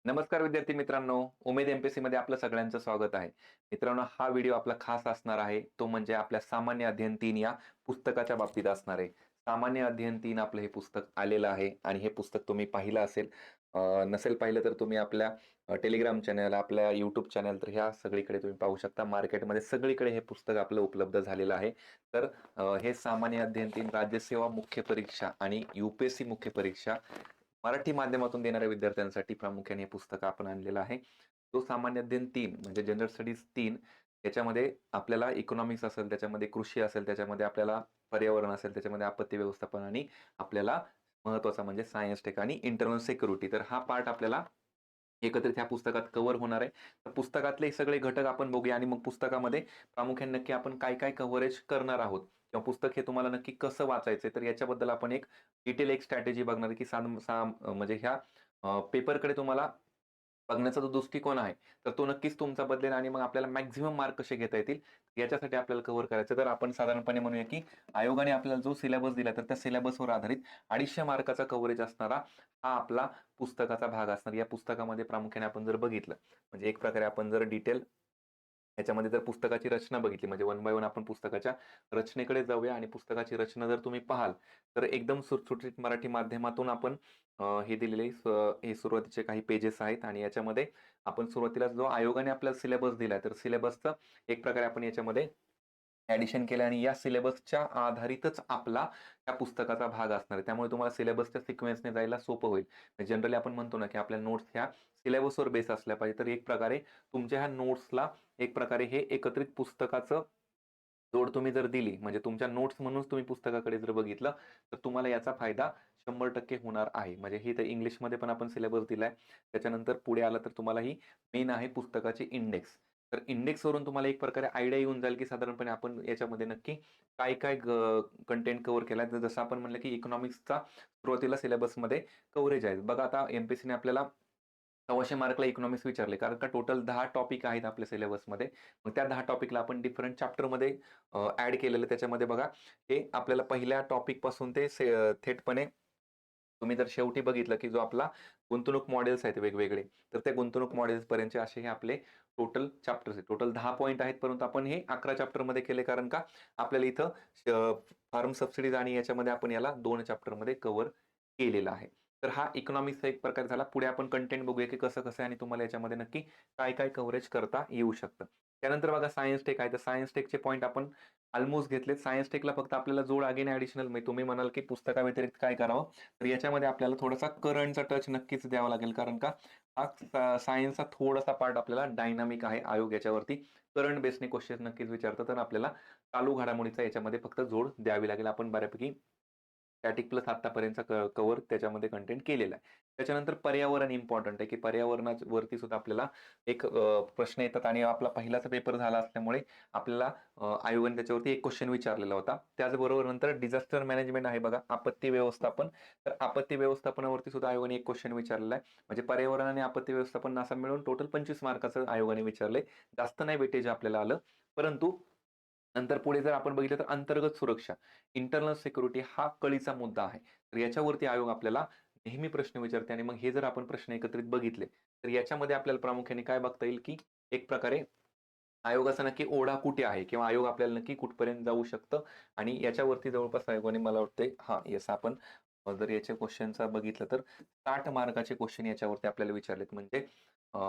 नमस्कार विद्यार्थी मित्रांनो, उमेद एमपीएससी मध्ये आपलं सगळ्यांचं स्वागत आहे. मित्रांनो, हा व्हिडिओ आपला खास असणार आहे. तो म्हणजे आपल्या सामान्य अध्ययन 3 या पुस्तकाच्या बाबतीत असणार आहे. सामान्य अध्ययन 3 आपलं हे पुस्तक आलेलं आहे आणि हे पुस्तक तुम्ही पाहिलं असेल. नसेल पाहिलं तर तुम्ही आपल्या टेलिग्राम चॅनल, आपल्या यूट्यूब चॅनल तर ह्या सगळीकडे तुम्ही पाहू शकता. मार्केटमध्ये सगळीकडे हे पुस्तक आपलं उपलब्ध झालेलं आहे. तर हे सामान्य अध्ययन 3 राज्यसेवा मुख्य परीक्षा आणि यूपीएससी मुख्य परीक्षा मराठी माध्यमातून देणाऱ्या विद्यार्थ्यांसाठी प्रामुख्याने हे पुस्तक आपण आणलेलं आहे. तो सामान्य अध्ययन 3 म्हणजे जनरल स्टडीज 3 याच्यामध्ये आपल्याला इकॉनॉमिक्स असेल, त्याच्यामध्ये कृषी असेल, त्याच्यामध्ये आपल्याला पर्यावरण असेल, त्याच्यामध्ये आपत्ती व्यवस्थापन आणि आपल्याला महत्त्वाचा म्हणजे सायन्स टेक आणि इंटरनल सिक्युरिटी. तर हा पार्ट आपल्याला एकत्रित ह्या पुस्तकात कव्हर होणार आहे. तर पुस्तकातले सगळे घटक आपण बघूया आणि मग पुस्तकामध्ये प्रामुख्याने नक्की आपण काय-काय कव्हरेज करणार आहोत किंवा पुस्तक हे तुम्हाला नक्की कसं वाचायचंय, तर याच्याबद्दल आपण एक डिटेल एक स्ट्रॅटेजी बघणार आहे, की म्हणजे ह्या पेपरकडे तुम्हाला बघण्याचा जो दृष्टिकोन आहे, तर तो नक्कीच तुमचा बदलेल आणि मग आपल्याला मॅक्सिमम मार्क कसे घेता येतील, याच्यासाठी आपल्याला कव्हर करायचं. तर आपण साधारणपणे म्हणूया, की आयोगाने आपल्याला जो सिलेबस दिला, तर त्या सिलेबसवर आधारित 250 मार्काचा कव्हरेज असणारा हा आपला पुस्तकाचा भाग असणार. या पुस्तकामध्ये प्रामुख्याने आपण जर बघितलं, म्हणजे एक प्रकारे आपण जर डिटेल याच्यामध्ये जर पुस्तकाची रचना बघितली, म्हणजे वन बाय वन आपण पुस्तकाच्या रचनेकडे जाऊया आणि पुस्तकाची रचना जर तुम्ही पाहाल, तर एकदम सुटसुटीत मराठी माध्यमातून आपण हे दिलेले हे सुरुवातीचे काही पेजेस आहेत आणि याच्यामध्ये आपण सुरुवातीला जो आयोगाने आपल्याला सिलेबस दिलाय, तर सिलेबसचं एक प्रकारे आपण याच्यामध्ये ॲडिशन केलं आणि या सिलेबसच्या आधारितच आपला त्या पुस्तकाचा भाग असणार आहे. त्यामुळे तुम्हाला सिलेबसच्या सिक्वेन्सने जायला सोपं होईल. जनरली आपण म्हणतो ना, की आपल्या नोट्स ह्या सिलेबसवर बेस असल्या पाहिजे. तर एक प्रकारे तुमच्या ह्या नोट्सला एक प्रकारे हे एकत्रित पुस्तकाचं जोड तुम्ही जर दिली, म्हणजे तुमच्या नोट्स म्हणूनच तुम्ही पुस्तकाकडे जर बघितलं, तर तुम्हाला याचा फायदा 100% होणार आहे. म्हणजे ही तर इंग्लिशमध्ये पण आपण सिलेबस दिलाय. त्याच्यानंतर पुढे आलं तर तुम्हाला ही मेन आहे पुस्तकाची इंडेक्स. तर इंडेक्सवरून तुम्हाला एक प्रकारे आयडिया येऊन जाईल, की साधारणपणे आपण याच्यामध्ये नक्की काय-काय कंटेंट कव्हर केलाय. तर जसं आपण म्हणलं, की इकॉनॉमिक्सचा सुरुवातीला सिलेबसमध्ये कव्हरेज आहे. बघा आता एम-पी-एस-सीने आपल्याला 100 मार्कला इकॉनॉमिक्स विचारले. कारण का टोटल 10 टॉपिक आहेत आपल्या सिलेबसमध्ये. मग त्या 10 टॉपिकला आपण डिफरंट चॅप्टरमध्ये ॲड केलेलं. त्याच्यामध्ये बघा, हे आपल्याला पहिल्या टॉपिकपासून ते थेटपणे तुम्ही जर शेवटी बघितलं, की जो आपला गुंतवणूक मॉडेल्स आहेत वेगवेगळे, तर त्या गुंतवणूक मॉडेल्सपर्यंतचे असे हे आपले टोटल चॅप्टर्स आहेत. टोटल 10 पॉइंट आहेत, परंतु आपण हे 11 चॅप्टरमध्ये केले. कारण का आपल्याला इथं फार्म सबसिडीज आणि याच्यामध्ये आपण याला 2 चॅप्टरमध्ये कव्हर केलेलं आहे. तर हा इकॉनॉमिक्सचा एक प्रकार झाला. पुढे आपण कंटेंट बघूया, की कसं-कसं आहे आणि तुम्हाला याच्यामध्ये नक्की काय-काय कव्हरेज करता येऊ शकतं. त्यानंतर बघा सायन्स टेक आहे. तर सायन्स टेकचे पॉइंट आपण ऑलमोस्ट घेतलेत. सायन्स टेकला फक्त आपल्याला जोड अगेन ॲडिशनल म्हणजे तुम्ही म्हणाल, की पुस्तकाव्यतिरिक्त काय करावं? तर याच्यामध्ये आपल्याला थोडासा करंटचा टच नक्कीच द्यावा लागेल. कारण का हा सायन्सचा थोडासा पार्ट आपल्याला डायनामिक आहे. आयोग याच्यावरती करंट बेसने क्वेश्चन नक्कीच विचारतं. तर आपल्याला चालू घडामोडीचा याच्यामध्ये फक्त जोड द्यावी लागेल. आपण बऱ्यापैकी स्टॅटिक प्लस आत्तापर्यंतचा कव्हर त्याच्यामध्ये कंटेंट केलेला आहे. त्याच्यानंतर पर्यावरण इम्पॉर्टंट आहे, की पर्यावरणावरती सुद्धा आपल्याला एक प्रश्न येतात आणि आपला पहिलाच पेपर झाला असल्यामुळे आपल्याला आयोगाने त्याच्यावरती एक क्वेश्चन विचारलेला होता. त्याचबरोबर नंतर डिझास्टर मॅनेजमेंट आहे बघा, आपत्ती व्यवस्थापन. तर आपत्ती व्यवस्थापनावरती सुद्धा आयोगाने एक क्वेश्चन विचारलेला आहे. म्हणजे पर्यावरण आणि आपत्ती व्यवस्थापन असं मिळून टोटल 25 मार्काचं आयोगाने विचारलंय. जास्त नाही वेटेज आपल्याला आलं. परंतु नंतर पुढे जर आपण बघितलं तर अंतर्गत सुरक्षा, इंटरनल सिक्युरिटी हा कळीचा मुद्दा आहे. तर याच्यावरती आयोग आपल्याला नेहमी प्रश्न विचारते आणि मग हे जर आपण प्रश्न एकत्रित बघितले, तर याच्यामध्ये आपल्याला प्रामुख्याने काय बघता येईल, की एक प्रकारे आयोगाचा नक्की ओढा कुठे आहे किंवा आयोग आपल्याला नक्की कुठपर्यंत जाऊ शकतं आणि याच्यावरती जवळपास आयोगाने मला वाटतंय येस आपण जर याच्या क्वेश्चनचा बघितलं तर 60 मार्काचे क्वेश्चन याच्यावरती आपल्याला विचारलेत. म्हणजे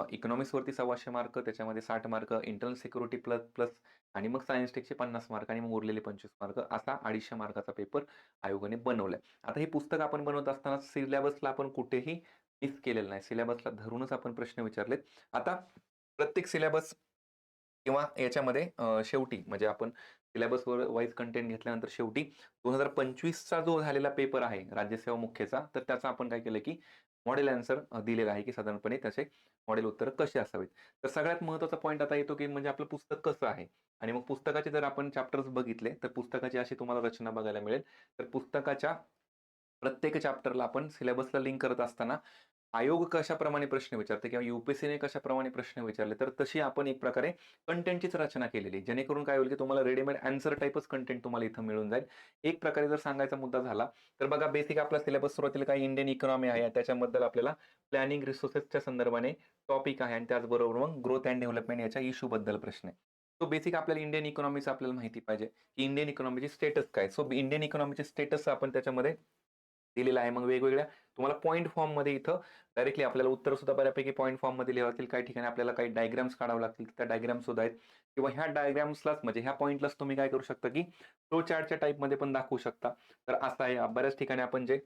इकॉनॉमिक्सवरती 125 मार्क, त्याच्यामध्ये 60 mark, internal security plus plus आणि मग सायन्स टेकचे 50 मार्क आणि मग उरलेले 25 मार्क असा 250 मार्काचा पेपर आयोगाने बनवलाय. आता हे पुस्तक आपण बनवत असताना सिलॅबसला आपण कुठेही मिस केलेलं नाही. सिलॅबसला धरूनच आपण प्रश्न विचारलेत. आता प्रत्येक सिलॅबस किंवा याच्यामध्ये शेवटी म्हणजे आपण सिलॅबसवर वाईज कंटेंट घेतल्यानंतर शेवटी 2025चा जो झालेला पेपर आहे राज्यसेवा मुख्यचा, तर त्याचा आपण काय केलं, की मॉडेल आन्सर दिलेला आहे, की साधारणपणे त्याचे मॉडेल उत्तरं कशी असावीत. तर सगळ्यात महत्त्वाचा पॉइंट आता येतो, की म्हणजे आपलं पुस्तक कसं आहे आणि मग पुस्तकाचे जर आपण चॅप्टर्स बघितले, तर पुस्तकाची अशी तुम्हाला रचना बघायला मिळेल. तर पुस्तकाच्या प्रत्येक चॅप्टरला आपण सिलॅबसला लिंक करत असताना आयोग कशाप्रमाणे प्रश्न विचारते किंवा UPSCने कशाप्रमाणे प्रश्न विचारले, तर तशी आपण एक प्रकारे कंटेंटचीच रचना केलेली आहे. जेणेकरून काय होईल, की तुम्हाला रेडीमेड ॲन्सर टाइपच कंटेंट तुम्हाला इथं मिळून जाईल. एक प्रकारे जर सांगायचा मुद्दा झाला, तर बघा बेसिक आपला सिलेबस सुरुवातीला काही इंडियन इकॉनॉमी आहे. त्याच्याबद्दल आपल्याला प्लॅनिंग रिसोर्सेसच्या संदर्भाने टॉपिक आहे आणि त्याचबरोबर मग ग्रोथ अँड डेव्हलपमेंट याच्या इश्यूबद्दल प्रश्न आहे. तो बेसिक आपल्याला इंडियन इकॉनॉमीचं आपल्याला माहिती पाहिजे, की इंडियन इकॉनॉमीची स्टेटस काय? सो इंडियन इकॉनॉमीचे स्टेटस आपण त्याच्यामध्ये दिलेलं आहे. मग वेगवेगळ्या तुम्हाला पॉइंट फॉर्ममध्ये इथं डायरेक्टली आपल्याला उत्तर सुद्धा बऱ्यापैकी पॉइंट फॉर्ममध्ये लिहावं लागतील. काही ठिकाणी आपल्याला काही डायग्राम्स काढावे लागतील. त्या डायग्राम सुद्धा आहेत किंवा ह्या डायग्राम्सलाच म्हणजे ह्या पॉइंटलाच तुम्ही काय करू शकता, की फ्लो चार्टच्या टाइपमध्ये पण दाखवू शकता. तर असं आहे. बऱ्याच ठिकाणी आपण जे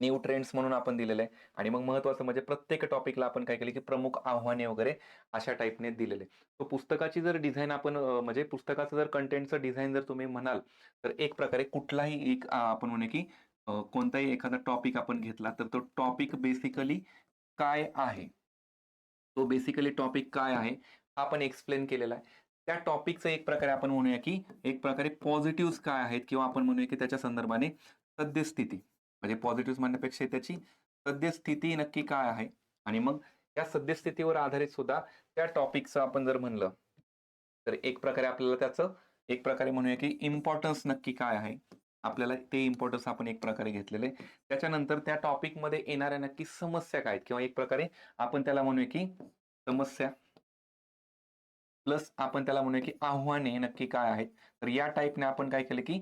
न्यू ट्रेंड्स म्हणून आपण दिलेलं आहे आणि मग महत्त्वाचं म्हणजे प्रत्येक टॉपिकला आपण काय केलं, की प्रमुख आव्हाने वगैरे अशा टाइपने दिलेले. तो पुस्तकाची जर डिझाइन आपण म्हणजे पुस्तकाचं जर कंटेंटचं डिझाइन जर तुम्ही म्हणाल, तर एक प्रकारे कुठलाही एक आपण म्हणू की कोणताही एखादा टॉपिक आपण घेतला, तर तो टॉपिक बेसिकली काय आहे? तो बेसिकली टॉपिक काय आहे? हा आपण एक्सप्लेन केलेला आहे. त्या टॉपिकचं एक प्रकारे आपण म्हणूया, की एक प्रकारे पॉझिटिव्हज काय आहेत किंवा आपण म्हणूया, की त्याच्या संदर्भाने सद्यस्थिती म्हणजे पॉझिटिव्हज म्हणण्यापेक्षा त्याची सद्यस्थिती नक्की काय आहे? आणि मग त्या सद्यस्थितीवर आधारित सुद्धा त्या टॉपिकचं आपण जर म्हणलं, तर एक प्रकारे आपल्याला त्याचं एक प्रकारे म्हणूया, की इम्पोर्टन्स नक्की काय आहे? आपल्याला ते इम्पोर्टन्स आपण एक प्रकारे घेतलेले. त्याच्यानंतर त्या टॉपिकमध्ये येणाऱ्या नक्की समस्या काय आहेत? किंवा एक प्रकारे आपण त्याला म्हणूया, की समस्या प्लस आपण त्याला म्हणूया, की आव्हाने नक्की काय आहेत? तर या टाइपने आपण काय केलं, की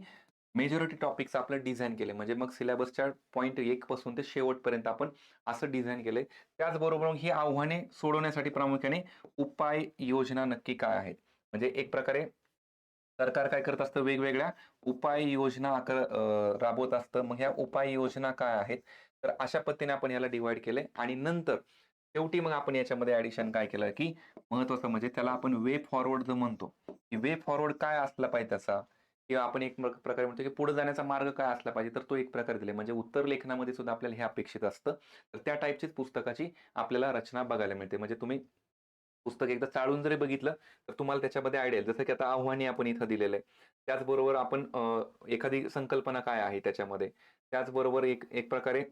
मेजॉरिटी टॉपिक्स आपलं डिझाइन केले. म्हणजे मग सिलेबसच्या पॉइंट 1 पासून ते शेवटपर्यंत आपण असं डिझाइन केलंय. त्याचबरोबर मग ही आव्हाने सोडवण्यासाठी प्रामुख्याने उपाय योजना नक्की काय आहेत? म्हणजे एक प्रकारे सरकार काय करत असतं वेगवेगळ्या उपाययोजना राबवत असतं. मग ह्या उपाययोजना काय आहेत? तर अशा पद्धतीने आपण याला डिव्हाईड केलंय आणि नंतर शेवटी मग आपण याच्यामध्ये ॲडिशन काय केलं, की महत्त्वाचं म्हणजे त्याला आपण वे फॉरवर्ड जो म्हणतो, की वे फॉरवर्ड काय असला पाहिजे त्याचा किंवा आपण एक प्रकारे म्हणतो, की पुढे जाण्याचा मार्ग काय असला पाहिजे, तर तो एक प्रकारे दिलाय. म्हणजे उत्तर लेखनामध्ये सुद्धा आपल्याला हे अपेक्षित असतं. तर त्या टाइपचीच पुस्तकाची आपल्याला रचना बघायला मिळते. म्हणजे तुम्ही पुस्तक एकदा चाळून जरी बघितलं, तर तुम्हाला त्याच्यामध्ये आयडिया येईल. जसं की आता आव्हाने आपण इथं दिलेलं आहे. त्याचबरोबर आपण एखादी संकल्पना काय आहे त्याच्यामध्ये. त्याचबरोबर एक एक प्रकारे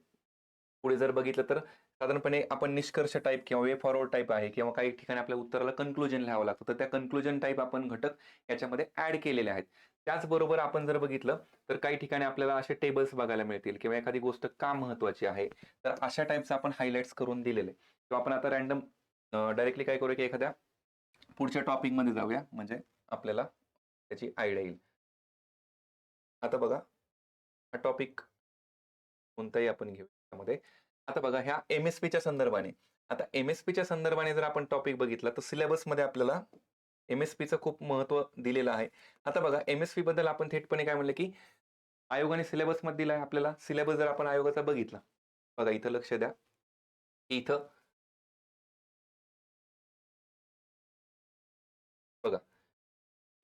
पुढे जर बघितलं तर साधारणपणे आपण निष्कर्ष टाइप किंवा वे फॉरवर्ड टाइप आहे किंवा काही ठिकाणी आपल्या उत्तराला कन्क्लुजन लिहावं लागतं. तर त्या कन्क्लुजन टाइप आपण घटक याच्यामध्ये ॲड केलेले आहेत. त्याचबरोबर आपण जर बघितलं, तर काही ठिकाणी आपल्याला असे टेबल्स बघायला मिळतील किंवा एखादी गोष्ट का महत्त्वाची आहे. तर अशा टाइपचं आपण हायलाइट्स करून दिलेले किंवा आपण आता रँडम डायरेक्टली काय करूया, की एखाद्या पुढच्या टॉपिकमध्ये जाऊया, म्हणजे आपल्याला त्याची आयडिया येईल. आता बघा, हा टॉपिक कोणताही आपण घेऊ त्यामध्ये. आता बघा ह्या एम-एस-पीच्या संदर्भाने. आता एम-एस-पीच्या संदर्भाने जर आपण टॉपिक बघितला, तर सिलेबसमध्ये आपल्याला एम-एस-पीचं खूप महत्त्व दिलेलं आहे. आता बघा एम-एस-पी बद्दल आपण थेटपणे काय म्हणलं, की आयोगाने सिलेबसमध्ये दिला आहे आपल्याला. सिलेबस जर आपण आयोगाचा बघितला, बघा इथं लक्ष द्या, की इथं बघा,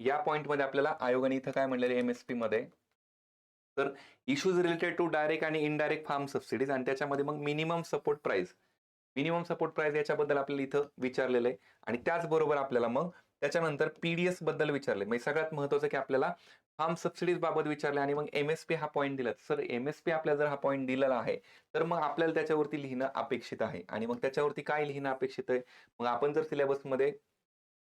या पॉइंटमध्ये आपल्याला आयोगाने इथं काय म्हणलेलं एम-एस-पीमध्ये तर इश्यूज रिलेटेड टू डायरेक्ट आणि इनडायरेक्ट फार्म सबसिडीज आणि त्याच्यामध्ये मग minimum support price. Minimum support price याच्याबद्दल आपल्याला इथं विचारलेलं आहे आणि त्याचबरोबर आपल्याला मग त्याच्यानंतर पी बद्दल विचारलंय. म्हणजे सगळ्यात महत्त्वाचं की आपल्याला फार्म सबसिडीज बाबत विचारले आणि मग एम-एस-पी हा पॉइंट दिला. सर एम-एस-पी आपल्याला जर हा पॉइंट दिलेला आहे, तर मग आपल्याला त्याच्यावरती लिहिणं अपेक्षित आहे आणि मग त्याच्यावरती काय लिहिणं अपेक्षित आहे? मग आपण जर सिलेबसमध्ये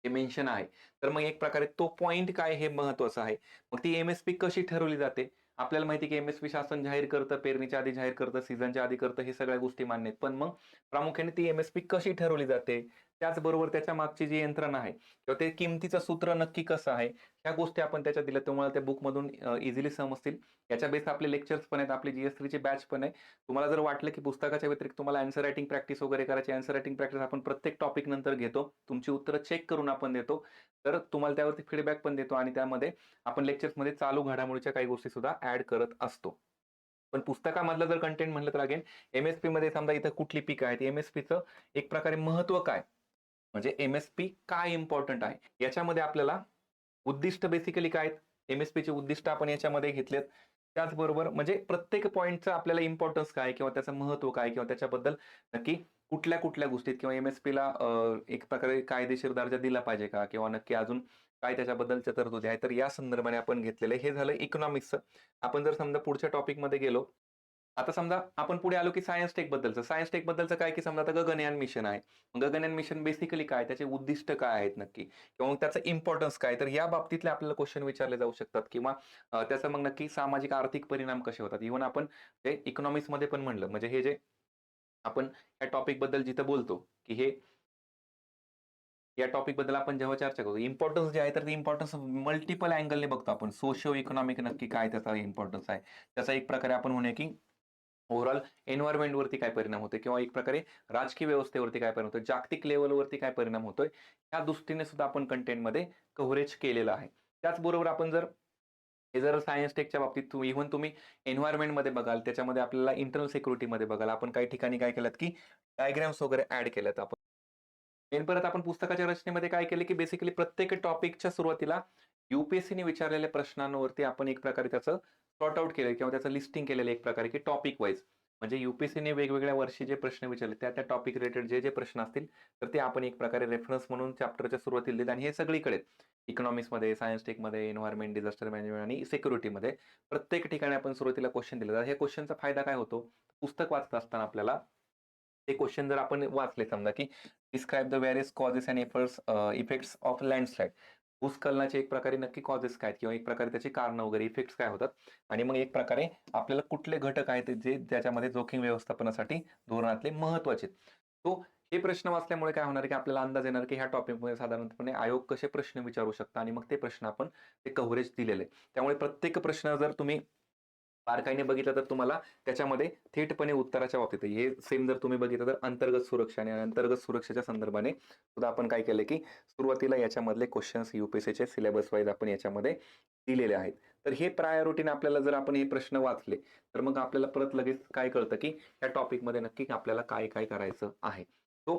ते मेन्शन आहे. तर मग एक प्रकारे तो पॉइंट काय हे महत्त्वाचं आहे. मग ती एम-एस-पी कशी ठरवली जाते? आपल्याला माहिती आहे की एम-एस-पी शासन जाहीर करतं, पेरणीच्या आधी जाहीर करतं, सीझनच्या आधी करतं, हे सगळ्या गोष्टी मान्य आहेत. पण मग प्रामुख्याने ती एम-एस-पी कशी ठरवली जाते? त्याचबरोबर त्याच्या मागची जी यंत्रणा आहे किंवा ते किमतीचं सूत्र नक्की कसं आहे? ह्या गोष्टी आपण त्याच्यात दिल्या तुम्हाला त्या बुकमधून इझिली समजतील. याच्या बेस आपले लेक्चर्स पण आहेत, आपली जी-एस-3ची बॅच पण आहे. तुम्हाला जर वाटलं की पुस्तकाच्या व्यतिरिक्त तुम्हाला आन्सर रायटिंग प्रॅक्टिस वगैरे करायची, आन्सर रायटिंग प्रॅक्टिस आपण प्रत्येक टॉपिक नंतर घेतो. तुमची उत्तरं चेक करून आपण देतो. तर तुम्हाला त्यावरती फीडबॅक पण देतो आणि त्यामध्ये आपण लेक्चर्समध्ये चालू घडामोडीच्या काही गोष्टी सुद्धा ॲड करत असतो. पण पुस्तकामधलं जर कंटेंट म्हटलं तर अगेन एम-एस-पीमध्ये समजा इथं कुठली पिकं आहेत, एम-एस-पीचं एक प्रकारे महत्त्व काय? म्हणजे एम-एस-पी काय इम्पोर्टंट आहे? याच्यामध्ये आपल्याला उद्दिष्ट बेसिकली काय आहेत? एम-एस-पीची उद्दिष्ट आपण याच्यामध्ये घेतलेत. त्याचबरोबर म्हणजे प्रत्येक पॉइंटचं आपल्याला इम्पोर्टन्स काय किंवा त्याचं महत्त्व काय किंवा त्याच्याबद्दल नक्की कुठल्या-कुठल्या गोष्टीत किंवा एम-एस-पीला एक प्रकारे कायदेशीर दर्जा दिला पाहिजे का? किंवा नक्की अजून काय त्याच्याबद्दलच्या तरतुदी आहेत? तर या संदर्भाने आपण घेतलेलं आहे. हे झालं इकॉनॉमिक्सचं. आपण जर समजा पुढच्या टॉपिकमध्ये गेलो आता समजा आपण पुढे आलो की सायन्स टेक बद्दलचं. सायन्स टेक बद्दलचं काय की समजा आता गगनयान मिशन आहे. मग गगनयान मिशन बेसिकली काय? त्याचे उद्दिष्ट काय आहेत नक्की? किंवा मग त्याचं इम्पोर्टन्स काय? तर या बाबतीतले आपल्याला क्वेशन विचारले जाऊ शकतात किंवा त्याचा मग नक्की सामाजिक आर्थिक परिणाम कसे होतात? इव्हन आपण ते इकॉनॉमिक्समध्ये पण म्हणलं म्हणजे हे जे आपण या टॉपिक बद्दल जिथं बोलतो, की हे या टॉपिक बद्दल आपण जेव्हा चर्चा करू, इम्पोर्टन्स जे आहे तर ते इम्पोर्टन्स मल्टिपल अँगलने बघतो आपण. सोशिओ इकॉनॉमिक नक्की काय त्याचा इम्पोर्टन्स आहे. त्याचा एक प्रकारे आपण म्हणूया की ओव्हरऑल एन्व्हायर्नमेंटवरती काय परिणाम होतोय किंवा एक प्रकारे राजकीय व्यवस्थेवरती काय परिणाम होतोय, जागतिक लेव्हलवरती काय परिणाम होतोय, या दृष्टीने सुद्धा आपण कंटेंटमध्ये कव्हरेज केलेलं आहे. त्याचबरोबर आपण जर हे जर सायन्स टेकच्या बाबतीत तुम्ही एन्व्हायर्नमेंटमध्ये बघाल, त्याच्यामध्ये आपल्याला इंटरनल सिक्युरिटीमध्ये बघाल, आपण काही ठिकाणी काय केलंत की डायग्राम्स वगैरे ॲड केल्यात आपण. मेन परत आपण पुस्तकाच्या रचनेमध्ये काय केले, की बेसिकली प्रत्येक टॉपिकच्या सुरुवातीला यू-पी-एस-सीने विचारलेल्या प्रश्नांवरती आपण एक प्रकारे त्याचं सॉर्ट आउट केलं किंवा त्याचं लिस्टिंग केलेलं एक प्रकारे, की टॉपिक वाईज. म्हणजे यू-पी-एस-सीने वेगवेगळ्या वर्षी जे प्रश्न विचारले, त्या टॉपिक रिलेटेड जे प्रश्न असतील, तर ते आपण एक प्रकारे रेफरन्स म्हणून चॅप्टरच्या सुरुवातीला दिले आणि हे सगळीकडे इकॉनॉमिक्समध्ये, सायन्स टेकमध्ये, एन्व्हायर्नमेंट, डिझास्टर मॅनेजमेंट आणि सिक्युरिटीमध्ये प्रत्येक ठिकाणी आपण सुरुवातीला क्वेशन दिले. तर ह्या क्वेशनचा फायदा काय होतो? पुस्तक वाचत असताना आपल्याला ते क्वेशन जर आपण वाचले समजा, की describe the various causes and effects of landslide. भूस्खलनाचे एक प्रकारे नक्की कॉजेस काय आहेत किंवा एक प्रकारे त्याची कारणं वगैरे इफेक्ट्स काय होतात आणि मग एक प्रकारे आपल्याला कुठले घटक आहेत जे त्याच्यामध्ये जोखीम व्यवस्थापनासाठी धोरणातले महत्त्वाचे आहेत. तो हे प्रश्न वाचल्यामुळे काय होणार, की आपल्याला अंदाज येणार, की ह्या टॉपिकमध्ये साधारणपणे आयोग कसे प्रश्न विचारू शकतात आणि मग ते प्रश्न आपण ते कव्हरेज दिलेलं आहे. त्यामुळे प्रत्येक प्रश्न जर तुम्ही बारकाईने बघितलं तर तुम्हाला त्याच्यामध्ये थेटपणे उत्तराच्या बाबतीत आहे. हे सेम जर तुम्ही बघितलं तर अंतर्गत सुरक्षा आणि अंतर्गत सुरक्षेच्या संदर्भाने सुद्धा आपण काय केलं, की सुरुवातीला याच्यामधले क्वेशन्स यू-पी-एस-सीचे सिलेबस वाईज आपण याच्यामध्ये दिलेले आहेत. तर हे प्रायोरिटीने आपल्याला जर आपण हे प्रश्न वाचले, तर मग आपल्याला परत लगेच काय कळतं, की या टॉपिकमध्ये नक्की आपल्याला काय-काय करायचं आहे. तो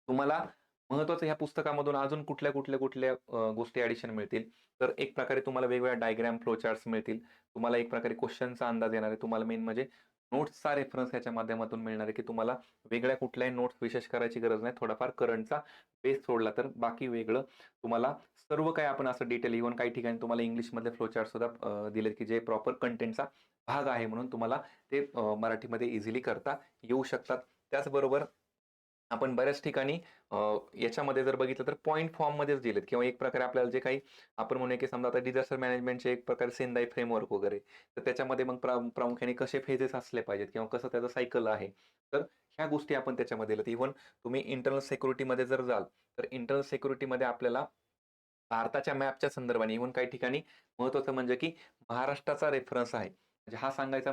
तुम्हाला महत्त्वाचं ह्या पुस्तकामधून अजून कुठल्या गोष्टी ॲडिशन मिळतील. तर एक प्रकारे तुम्हाला वेगवेगळ्या डायग्राम, फ्लो चार्ट्स मिळतील. तुम्हाला एक प्रकारे क्वेशनचा अंदाज येणार आहे. तुम्हाला मेन म्हणजे नोट्सचा रेफरन्स ह्याच्या माध्यमातून मिळणार आहे, की तुम्हाला वेगळ्या कुठल्याही नोट्स विशेष करायची गरज नाही. थोडाफार करंटचा बेस सोडला तर बाकी वेगळं तुम्हाला सर्व काही आपण असं डिटेल इव्हन काही ठिकाणी तुम्हाला इंग्लिशमधले फ्लो चार्ट सुद्धा दिलेत, की जे प्रॉपर कंटेंटचा भाग आहे म्हणून तुम्हाला ते मराठीमध्ये इझिली करता येऊ शकतात. त्याचबरोबर आपण बऱ्याच ठिकाणी अ, याच्यामध्ये जर बघितलं तर पॉइंट फॉर्ममध्येच दिलेत किंवा एक प्रकारे आपल्याला जे काही आपण म्हणूया की समजा आता डिझास्टर मॅनेजमेंटचे एक प्रकारे सेंदाई फ्रेमवर्क वगैरे, तर त्याच्यामध्ये मग प्रामुख्याने कसे फेजेस असले पाहिजेत किंवा कसं त्याचं सायकल आहे. तर ह्या गोष्टी आपण त्याच्यामध्ये दिल्यात. इव्हन तुम्ही इंटरनल सिक्युरिटीमध्ये जर जाल, तर इंटरनल सिक्युरिटीमध्ये आपल्याला भारताच्या मॅपच्या संदर्भाने इव्हन काही ठिकाणी महत्त्वाचं म्हणजे की महाराष्ट्राचा रेफरन्स आहे. म्हणजे हा सांगायचा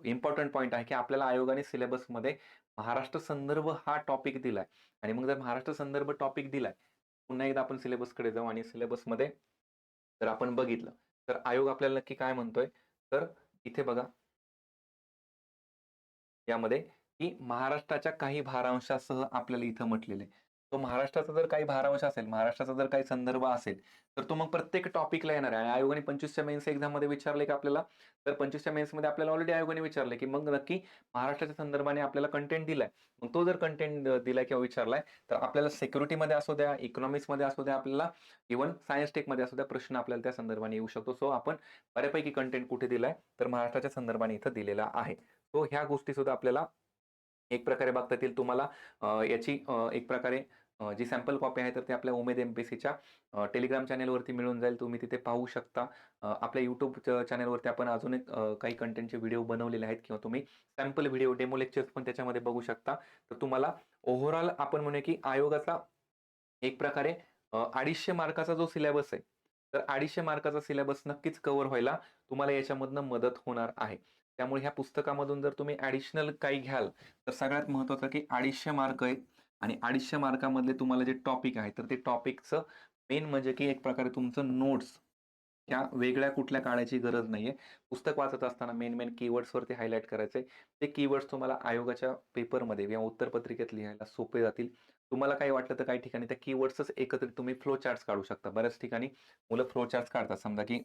इम्पोर्टंट पॉइंट आहे की आपल्याला आयोगाने सिलेबसमध्ये महाराष्ट्र संदर्भ हा टॉपिक दिलाय आणि मग जर महाराष्ट्र संदर्भ टॉपिक दिलाय, पुन्हा एकदा आपण सिलेबसकडे जाऊ आणि सिलेबसमध्ये जर आपण बघितलं, तर आयोग आपल्याला नक्की काय म्हणतोय, तर इथे बघा यामध्ये, की महाराष्ट्राच्या काही भारांशासह आपल्याला इथं म्हटलेलं आहे. तो महाराष्ट्राचा जर काही भारांश असेल, महाराष्ट्राचा जर काही संदर्भ असेल, तर तो मग प्रत्येक टॉपिकला येणार आहे आणि आयोगाने 25च्या मेन्स एक्झाममध्ये विचारलंय का आपल्याला? तर 25च्या मेन्समध्ये आपल्याला ऑलरेडी आयोगाने विचारलंय, की मग नक्की महाराष्ट्राच्या संदर्भाने आपल्याला कंटेंट दिलाय. मग तो जर कंटेंट दिलाय किंवा विचारलाय, तर आपल्याला सिक्युरिटीमध्ये असू द्या, इकॉनॉमिक्समध्ये असू द्या, आपल्याला इव्हन सायन्स टेकमध्ये असू द्या, प्रश्न आपल्याला त्या संदर्भाने येऊ शकतो. सो आपण बऱ्यापैकी कंटेंट कुठे दिलाय? तर महाराष्ट्राच्या संदर्भाने इथं दिलेला आहे. सो ह्या गोष्टीसुद्धा आपल्याला एक प्रकारे बघता येतील. तुम्हाला याची एक प्रकारे जी सॅम्पल कॉपी आहे, तर ते आपल्या उमेद एम-पी-एस-सीच्या टेलिग्राम चॅनेलवरती मिळून जाईल. तुम्ही तिथे पाहू शकता. आपल्या YouTube चॅनेलवरती आपण अजून एक काही कंटेंटचे व्हिडिओ बनवलेले आहेत किंवा तुम्ही सॅम्पल व्हिडिओ, डेमो लेक्चर्स पण त्याच्यामध्ये बघू शकता. तर तुम्हाला ओव्हरऑल आपण म्हणूया की आयोगाचा एक प्रकारे 250 मार्काचा जो सिलेबस आहे, तर 250 मार्काचा सिलेबस नक्कीच कव्हर व्हायला तुम्हाला याच्यामधनं मदत होणार आहे. त्यामुळे ह्या पुस्तकामधून जर तुम्ही ॲडिशनल काही घ्याल, तर सगळ्यात महत्त्वाचं की 250 मार्क आहेत आणि 250 मार्कामधले तुम्हाला जे टॉपिक आहे, तर ते टॉपिकचं मेन म्हणजे की एक प्रकारे तुमचं नोट्स ह्या वेगळ्या कुठल्या काढायची गरज नाहीये. पुस्तक वाचत असताना मेन कीवर्ड्सवरती हायलाइट करायचंय. ते कीवर्ड्स तुम्हाला आयोगाच्या पेपरमध्ये किंवा उत्तरपत्रिकेत लिहायला सोपे जातील. तुम्हाला काही वाटलं तर काही ठिकाणी त्या कीवर्ड्सच एकत्रित तुम्ही फ्लो चार्ट्स काढू शकता. बऱ्याच ठिकाणी मुलं फ्लो चार्ट्स काढतात. समजा की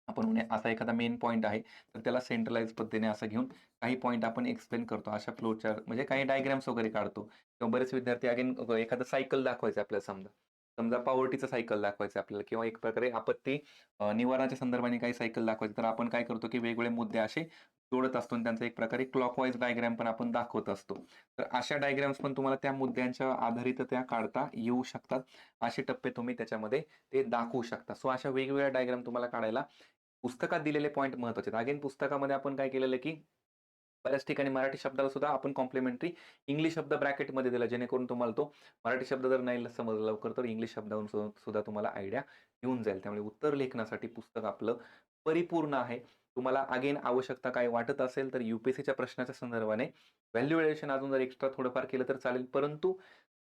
आपण म्हणूया असा एखादा मेन पॉइंट आहे, तर त्याला सेंट्रलाइज पद्धतीने असं घेऊन काही पॉइंट आपण एक्सप्लेन करतो. अशा फ्लो चार्ट म्हणजे काही डायग्राम्स वगैरे काढतो किंवा बरेच विद्यार्थी अगेन एखादं सायकल दाखवायचं आपल्याला समजा. समजा पॉवर्टीचं सायकल दाखवायचं आपल्याला किंवा एक प्रकारे आपत्ती निवारणाच्या संदर्भाने काही सायकल दाखवायचं. तर आपण काय करतो, की वेगवेगळे मुद्दे असे जोडत असतो आणि त्यांचा एक प्रकारे क्लॉकवाईज डायग्राम पण आपण दाखवत असतो. तर अशा डायग्राम्स पण तुम्हाला त्या मुद्द्यांच्या आधारित त्या काढता येऊ शकतात. असे टप्पे तुम्ही त्याच्यामध्ये ते दाखवू शकता. सो अशा वेगवेगळ्या डायग्राम तुम्हाला काढायला पुस्तकात दिलेले पॉइंट महत्वाचे आहेत. अगेन पुस्तकामध्ये आपण काय केलेलं आहे, की बऱ्याच ठिकाणी मराठी शब्दाला सुद्धा आपण कॉम्प्लिमेंटरी इंग्लिश शब्द ब्रॅकेटमध्ये दिला, जेणेकरून तुम्हाला तो मराठी शब्द जर नाही समजला लवकर, तर इंग्लिश शब्दावरून सुद्धा तुम्हाला आयडिया येऊन जाईल. त्यामुळे उत्तर लेखनासाठी पुस्तक आपलं परिपूर्ण आहे. तुम्हाला अगेन आवश्यकता काय वाटत असेल, तर यू-पी-एस-सीच्या प्रश्नाच्या संदर्भाने व्हॅल्यू एडिशन अजून जर एक्स्ट्रा थोडंफार केलं तर चालेल. परंतु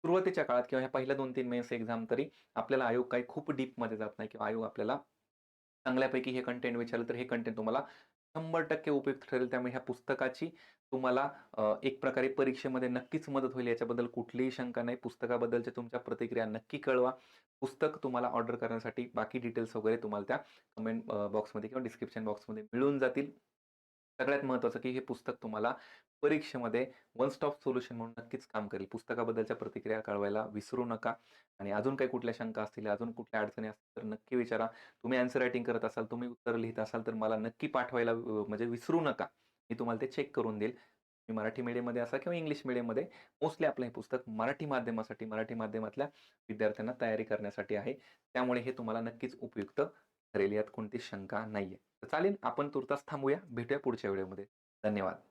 सुरुवातीच्या काळात किंवा ह्या पहिल्या 2-3 मेन्स एक्झाम तरी आपल्याला आयोग काही खूप डीपमध्ये जात नाही किंवा आयोग आपल्याला चांगल्यापैकी हे कंटेंट विचारलं, तर हे कंटेंट तुम्हाला 100% उपयुक्त ठरेल. त्यामुळे ह्या पुस्तकाची तुम्हाला एक प्रकारे परीक्षेमध्ये नक्कीच मदत होईल, याच्याबद्दल कुठलीही शंका नाही. पुस्तकाबद्दलच्या तुमच्या प्रतिक्रिया नक्की कळवा. पुस्तक तुम्हाला ऑर्डर करण्यासाठी बाकी डिटेल्स वगैरे तुम्हाला त्या कमेंट बॉक्समध्ये किंवा डिस्क्रिप्शन बॉक्समध्ये मिळून जातील. सगळ्यात महत्त्वाचं, की हे पुस्तक तुम्हाला परीक्षेमध्ये वन स्टॉप सोल्युशन म्हणून नक्कीच काम करेल. पुस्तकाबद्दलच्या प्रतिक्रिया कळवायला विसरू नका आणि अजून काही कुठल्या शंका असतील, अजून कुठल्या अडचणी असतील, तर नक्की विचारा. तुम्ही आन्सर रायटिंग करत असाल, तुम्ही उत्तर लिहीत असाल, तर मला नक्की पाठवायला म्हणजे विसरू नका. मी तुम्हाला ते चेक करून देईल. तुम्ही मराठी मीडियममध्ये असा किंवा इंग्लिश मीडियममध्ये, मोस्टली आपलं हे पुस्तक मराठी माध्यमासाठी, मराठी माध्यमातल्या विद्यार्थ्यांना तयारी करण्यासाठी आहे. त्यामुळे हे तुम्हाला नक्कीच उपयुक्त ठरेल, यात कोणतीच शंका नाहीये. तर चालेल, आपण तूर्तास थांबूया. भेटूया पुढच्या व्हिडिओमध्ये. धन्यवाद.